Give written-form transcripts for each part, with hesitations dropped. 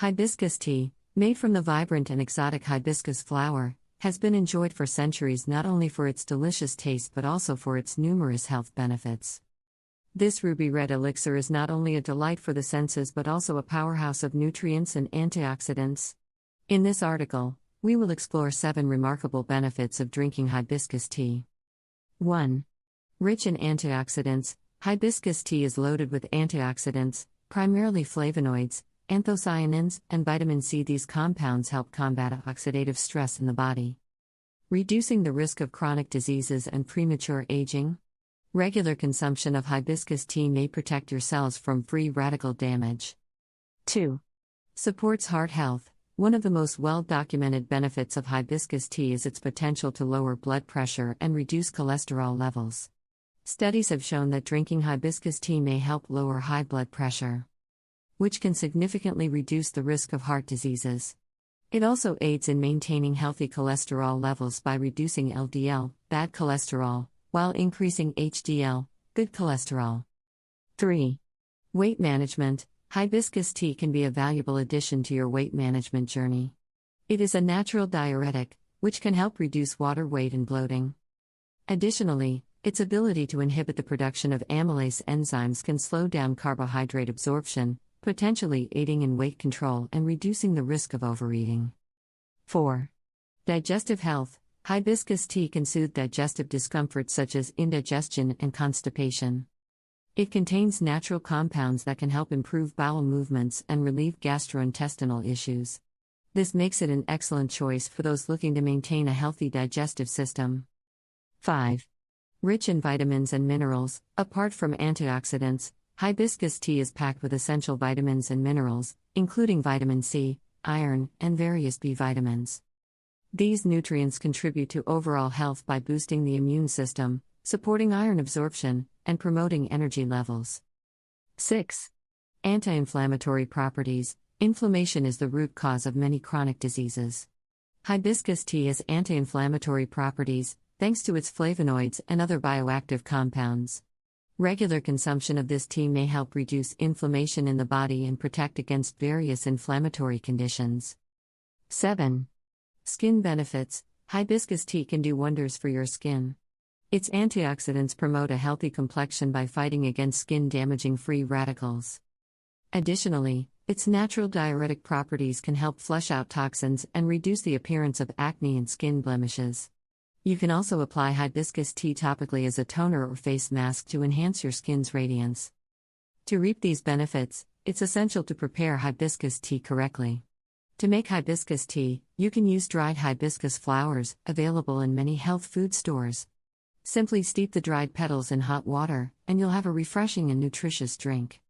Hibiscus tea, made from the vibrant and exotic hibiscus flower, has been enjoyed for centuries not only for its delicious taste but also for its numerous health benefits. This ruby red elixir is not only a delight for the senses but also a powerhouse of nutrients and antioxidants. In this article, we will explore 7 remarkable benefits of drinking hibiscus tea. 1. Rich in antioxidants, hibiscus tea is loaded with antioxidants, primarily flavonoids, anthocyanins, and vitamin C. These compounds help combat oxidative stress in the body, reducing the risk of chronic diseases and premature aging. Regular consumption of hibiscus tea may protect your cells from free radical damage. 2. Supports heart health. One of the most well-documented benefits of hibiscus tea is its potential to lower blood pressure and reduce cholesterol levels. Studies have shown that drinking hibiscus tea may help lower high blood pressure, which can significantly reduce the risk of heart diseases. It also aids in maintaining healthy cholesterol levels by reducing LDL, bad cholesterol, while increasing HDL, good cholesterol. 3. Weight management. Hibiscus tea can be a valuable addition to your weight management journey. It is a natural diuretic, which can help reduce water weight and bloating. Additionally, its ability to inhibit the production of amylase enzymes can slow down carbohydrate absorption, potentially aiding in weight control and reducing the risk of overeating. 4. Digestive health. Hibiscus tea can soothe digestive discomfort such as indigestion and constipation. It contains natural compounds that can help improve bowel movements and relieve gastrointestinal issues. This makes it an excellent choice for those looking to maintain a healthy digestive system. 5. Rich in vitamins and minerals. Apart from antioxidants, hibiscus tea is packed with essential vitamins and minerals, including vitamin C, iron, and various B vitamins. These nutrients contribute to overall health by boosting the immune system, supporting iron absorption, and promoting energy levels. 6. Anti-inflammatory properties. Inflammation is the root cause of many chronic diseases. Hibiscus tea has anti-inflammatory properties, thanks to its flavonoids and other bioactive compounds. Regular consumption of this tea may help reduce inflammation in the body and protect against various inflammatory conditions. 7. Skin benefits. Hibiscus tea can do wonders for your skin. Its antioxidants promote a healthy complexion by fighting against skin-damaging free radicals. Additionally, its natural diuretic properties can help flush out toxins and reduce the appearance of acne and skin blemishes. You can also apply hibiscus tea topically as a toner or face mask to enhance your skin's radiance. To reap these benefits, it's essential to prepare hibiscus tea correctly. To make hibiscus tea, you can use dried hibiscus flowers, available in many health food stores. Simply steep the dried petals in hot water, and you'll have a refreshing and nutritious drink.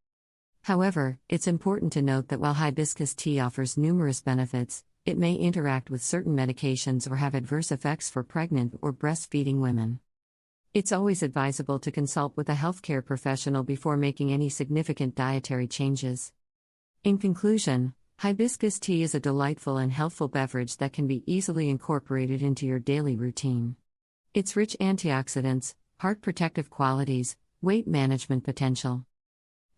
However, it's important to note that while hibiscus tea offers numerous benefits, it may interact with certain medications or have adverse effects for pregnant or breastfeeding women. It's always advisable to consult with a healthcare professional before making any significant dietary changes. In conclusion, hibiscus tea is a delightful and healthful beverage that can be easily incorporated into your daily routine. Its rich antioxidants, heart protective qualities, weight management potential,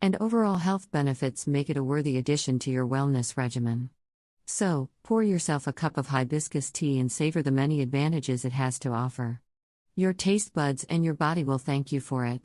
and overall health benefits make it a worthy addition to your wellness regimen. So, pour yourself a cup of hibiscus tea and savor the many advantages it has to offer. Your taste buds and your body will thank you for it.